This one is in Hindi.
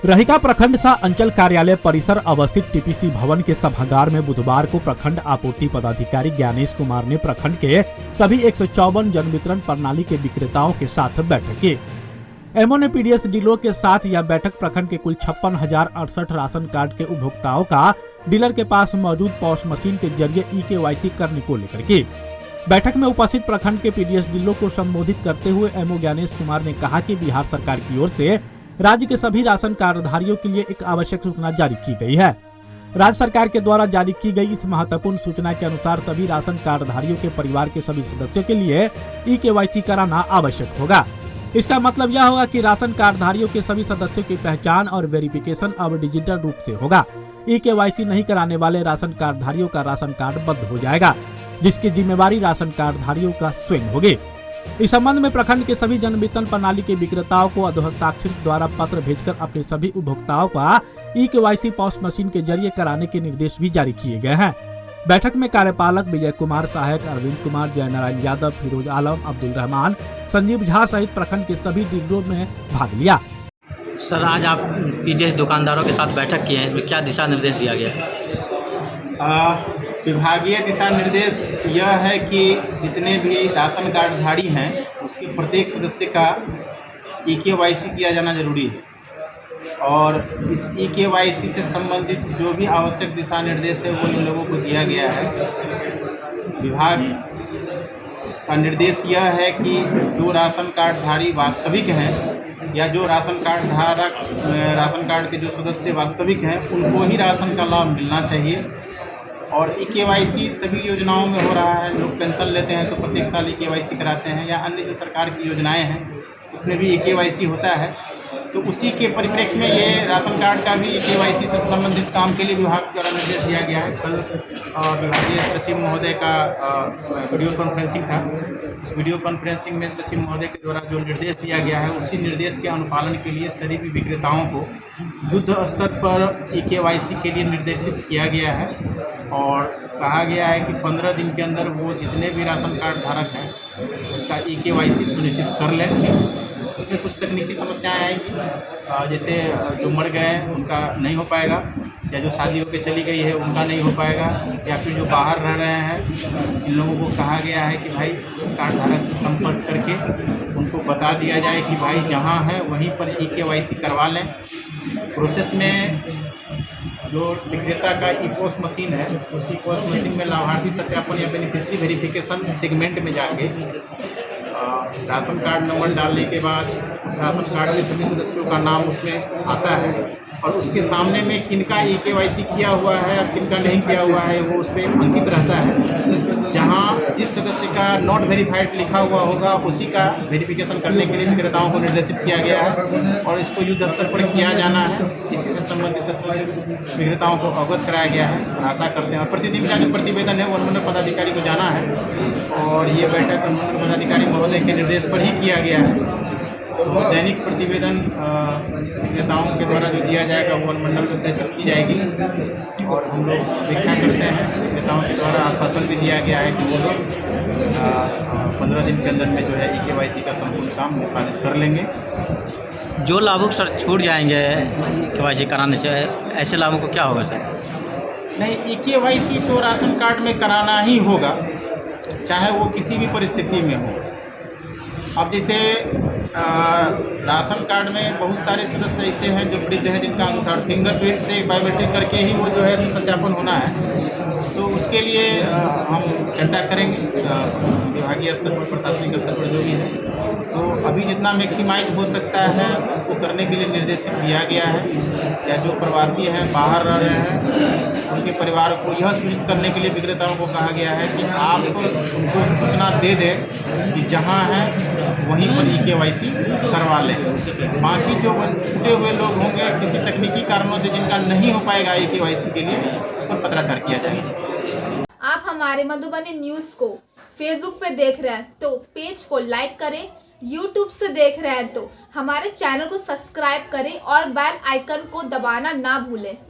रहिका प्रखंड सह अंचल कार्यालय परिसर अवस्थित टीपीसी भवन के सभागार में बुधवार को प्रखंड आपूर्ति पदाधिकारी ज्ञानेश कुमार ने प्रखंड के सभी 154 जन वितरण प्रणाली के विक्रेताओं के साथ बैठक की। एमओ ने पीडीएस डीलरों के साथ यह बैठक प्रखंड के कुल 56,068 राशन कार्ड के उपभोक्ताओं का डीलर के पास मौजूद पॉस मशीन के जरिए ई-केवाईसी करने को लेकर की। बैठक में उपस्थित प्रखंड के पीडीएस डीलरों को संबोधित करते हुए एमओ ज्ञानेश कुमार ने कहा कि बिहार सरकार की ओर से राज्य के सभी राशन कार्डधारियों के लिए एक आवश्यक सूचना जारी की गई है। राज्य सरकार के द्वारा जारी की गई इस महत्वपूर्ण सूचना के अनुसार सभी राशन कार्डधारियों के परिवार के सभी सदस्यों के लिए ई-केवाईसी कराना आवश्यक होगा। इसका मतलब यह होगा कि राशन कार्डधारियों के सभी सदस्यों की पहचान और वेरिफिकेशन अब डिजिटल रूप से होगा। ई-केवाईसी नहीं कराने वाले राशन कार्डधारियों का राशन कार्ड बंद हो जाएगा, जिसकी जिम्मेवारी राशन कार्डधारियों का स्वयं होगी। इस संबंध में प्रखंड के सभी जन वितरण प्रणाली के विक्रेताओं को अधोहस्ताक्षरित द्वारा पत्र भेजकर अपने सभी उपभोक्ताओं का ई-केवाईसी पॉस मशीन के जरिए कराने के निर्देश भी जारी किए गए हैं। बैठक में कार्यपालक विजय कुमार, सहायक अरविंद कुमार, जयनारायण यादव, फिरोज आलम, अब्दुल रहमान, संजीव झा सहित प्रखंड के सभी डीलरों में भाग लिया। सर, आज आप पीडीएस दुकानदारों के साथ बैठक किए हैं, इसमें क्या दिशा निर्देश दिया गया? विभागीय दिशा निर्देश यह है कि जितने भी राशन कार्डधारी हैं उसके प्रत्येक सदस्य का ई-केवाईसी किया जाना जरूरी है और इस ई-केवाईसी से संबंधित जो भी आवश्यक दिशा निर्देश है वो इन लोगों को दिया गया है। विभाग का निर्देश यह है कि जो राशन कार्डधारी वास्तविक हैं या जो राशन कार्ड के जो सदस्य वास्तविक हैं उनको ही राशन का लाभ मिलना चाहिए। और ई-केवाईसी सभी योजनाओं में हो रहा है। लोग पेंशन लेते हैं तो प्रत्येक साल ई-केवाईसी कराते हैं या अन्य जो सरकार की योजनाएं हैं उसमें भी ई-केवाईसी होता है। तो उसी के परिप्रेक्ष्य में ये राशन कार्ड का भी ई-केवाईसी से संबंधित काम के लिए विभाग द्वारा निर्देश दिया गया है। कल विभागीय सचिव महोदय का वीडियो कॉन्फ्रेंसिंग था। उस वीडियो कॉन्फ्रेंसिंग में सचिव महोदय के द्वारा जो निर्देश दिया गया है उसी निर्देश के अनुपालन के लिए सभी विक्रेताओं को युद्ध स्तर पर ई-केवाईसी के लिए निर्देशित किया गया है और कहा गया है कि 15 दिन के अंदर वो जितने भी राशन कार्ड धारक हैं उसका ई-केवाईसी सुनिश्चित कर लें। उसमें कुछ तकनीकी समस्याएं आएंगी, जैसे जो मर गए हैं उनका नहीं हो पाएगा या जो शादी होकर चली गई है उनका नहीं हो पाएगा या फिर जो बाहर रह रहे हैं इन लोगों को कहा गया है कि भाई उस कार्ड धारक से संपर्क करके उनको बता दिया जाए कि भाई जहाँ है वहीं पर ई-केवाईसी करवा लें। प्रोसेस में जो विक्रेता का ई-पॉस मशीन है उस ई-पॉस मशीन में लाभार्थी सत्यापन या बेनिफिशियरी वेरिफिकेशन सेगमेंट में जाके राशन कार्ड नंबर डालने के बाद उस राशन कार्ड के सभी सदस्यों का नाम उसमें आता है और उसके सामने में किनका ई-केवाईसी किया हुआ है और किनका नहीं किया हुआ है वो उस पर अंकित रहता है। जहां जिस सदस्य का नॉट वेरीफाइड लिखा हुआ होगा उसी का वेरिफिकेशन करने के लिए विक्रेताओं को निर्देशित किया गया है और इसको युद्ध स्तर पर किया जाना है। इसी से संबंधित तथ्यों से विक्रेताओं को अवगत कराया गया है और आशा करते हैं और प्रतिदिन का जो प्रतिवेदन है वो अनुमंडल पदाधिकारी को जाना है और ये बैठक अनुमंडल पदाधिकारी महोदय के निर्देश पर ही किया गया है। तो दैनिक प्रतिवेदन विक्रेताओं के द्वारा जो दिया जाएगा वो अनुमंडल को प्रेषित की जाएगी और हम लोग अपेक्षा करते हैं विक्रेताओं के द्वारा आश्वासन भी दिया गया है कि वो लोग 15 दिन के अंदर में जो है ई-केवाईसी का संपूर्ण काम निष्पादित कर लेंगे। जो लाभुक सर छूट जाएंगे केवाईसी कराने से, ऐसे लाभों को क्या होगा सर? नहीं, ई-केवाईसी तो राशन कार्ड में कराना ही होगा, चाहे वो किसी भी परिस्थिति में हो। अब जैसे राशन कार्ड में बहुत सारे सदस्य ऐसे हैं जो वृद्ध हैं जिनका अंगूठा फिंगरप्रिंट से बायोमेट्रिक करके ही वो जो है सत्यापन होना है। तो उसके लिए हम चर्चा करेंगे विभागीय स्तर पर, प्रशासनिक स्तर पर जो भी है। तो अभी जितना मैक्सिमाइज हो सकता है वो करने के लिए निर्देशित दिया गया है। या जो प्रवासी हैं बाहर रह रहे हैं उनके परिवार को यह सूचित करने के लिए विक्रेताओं को कहा गया है कि आप उनको सूचना दे दें कि जहाँ है वहीं पर ई-केवाईसी करवा लें। बाकी जो छूटे हुए लोग होंगे किसी तकनीकी कारणों से जिनका नहीं हो पाएगा ई-केवाईसी के लिए उस पर पत्राचार किया जाएगा। आप हमारे मधुबनी न्यूज़ को फेसबुक पे देख रहे हैं तो पेज को लाइक करें, यूट्यूब से देख रहे हैं तो हमारे चैनल को सब्सक्राइब करें और बेल आइकन को दबाना ना भूलें।